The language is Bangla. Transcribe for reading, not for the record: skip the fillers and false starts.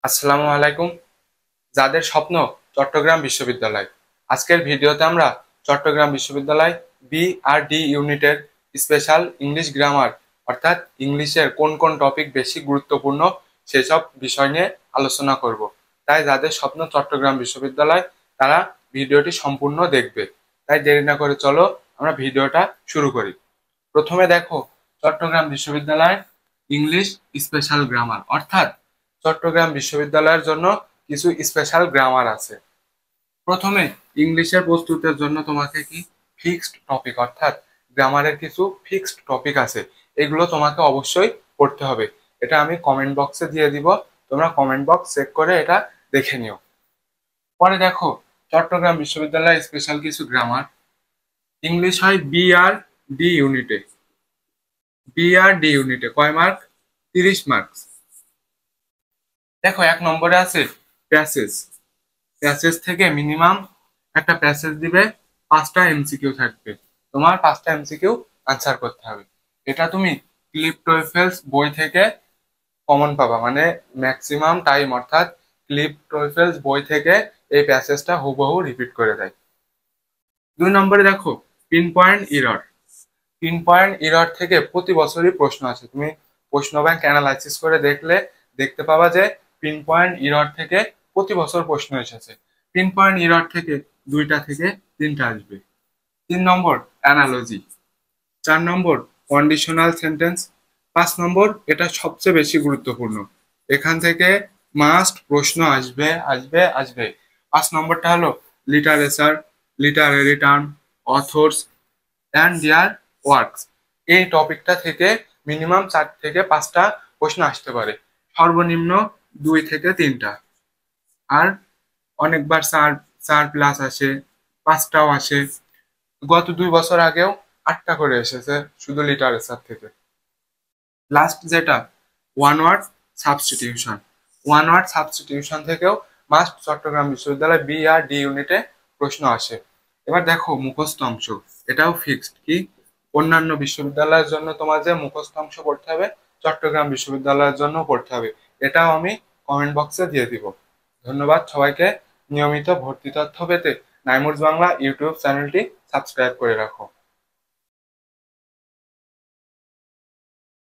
আসসালামু আলাইকুম। যাদের স্বপ্ন চট্টগ্রাম বিশ্ববিদ্যালয়, আজকের ভিডিওতে আমরা চট্টগ্রাম বিশ্ববিদ্যালয় বি আর ডি ইউনিটের স্পেশাল ইংলিশ গ্রামার অর্থাৎ ইংলিশের কোন কোন টপিক বেশি গুরুত্বপূর্ণ সেসব বিষয় নিয়ে আলোচনা করব। তাই যাদের স্বপ্ন চট্টগ্রাম বিশ্ববিদ্যালয় তারা ভিডিওটি সম্পূর্ণ দেখবে। তাই দেরি না করে চলো আমরা ভিডিওটা শুরু করি। প্রথমে দেখো, চট্টগ্রাম বিশ্ববিদ্যালয় ইংলিশ স্পেশাল গ্রামার অর্থাৎ চট্টগ্রাম বিশ্ববিদ্যালয়ের জন্য কিছু স্পেশাল গ্রামার আছে। প্রথমে ইংলিশের প্রস্তুতের জন্য তোমাকে কি ফিক্সড টপিক অর্থাৎ গ্রামারের কিছু ফিক্সড টপিক আছে, এগুলো তোমাকে অবশ্যই পড়তে হবে। এটা আমি কমেন্ট বক্সে দিয়ে দিব, তোমরা কমেন্ট বক্স চেক করে এটা দেখে নিও। পরে দেখো, চট্টগ্রাম বিশ্ববিদ্যালয় স্পেশাল কিছু গ্রামার। ইংলিশ হয় বি আর ডি ইউনিটে। বি আর ডি ইউনিটে কয় মার্ক? 30 মার্কস। দেখো, 1 নম্বরে আছে প্যাসেজ। প্যাসেজ থেকে মিনিমাম একটা প্যাসেজ দিবে, 5টা এমসিকিউ থাকবে, তোমার 5টা এমসিকিউ আনসার করতে হবে। এটা তুমি ক্লিপ টয়েফেলস বই থেকে কমন পাবা, মানে ম্যাক্সিমাম টাইম অর্থাৎ ক্লিপ টয়েফেলস বই থেকে এই প্যাসেজটা হুবহু রিপিট করে দেয়। 2 নম্বরে দেখো pin point error. Pin point error থেকে প্রতি বছরই প্রশ্ন আছে, তুমি প্রশ্ন ব্যাংক অ্যানালাইসিস করে দেখলে দেখতে পাবা যে পিন পয়েন্ট ইরর থেকে প্রতি বছর প্রশ্ন এসেছে। পিন পয়েন্ট ইরর থেকে 2টা থেকে 3টা আসবে। 3 নম্বর অ্যানালজি। 4 নম্বর কন্ডিশনাল সেন্টেন্স। 5 নম্বর, এটা সবচেয়ে বেশি গুরুত্বপূর্ণ, এখান থেকে মাস্ট প্রশ্ন আসবে আসবে আসবে। 5 নম্বরটা হলো literature, literary term, authors and their works. এই টপিকটা থেকে মিনিমাম 4 থেকে 5টা প্রশ্ন আসতে পারে, সর্বনিম্ন 2 থেকে 3টা। আর অনেকবার 4+ আসে, 5টাও আসে। গত 2 বছর আগেও 8টা করে এসেছে শুধু লিটারেচার থেকে। লাস্ট যেটা one word substitution. One word substitution থেকেও মাস্ট চট্টগ্রাম বিশ্ববিদ্যালয় বি আর ডি ইউনিটে প্রশ্ন আসে। এবার দেখো মুখস্থ অংশ, এটাও ফিক্সড। কি অন্যান্য বিশ্ববিদ্যালয়ের জন্য তোমার যে মুখস্থ অংশ পড়তে হবে, চট্টগ্রাম বিশ্ববিদ্যালয়ের জন্য পড়তে হবে। এটাও আমি কমেন্ট বক্সে দিয়ে দিব। ধন্যবাদ সবাইকে। নিয়মিত ভর্তি তথ্য পেতে নাইমুরস বাংলা ইউটিউব চ্যানেলটি সাবস্ক্রাইব করে রাখো।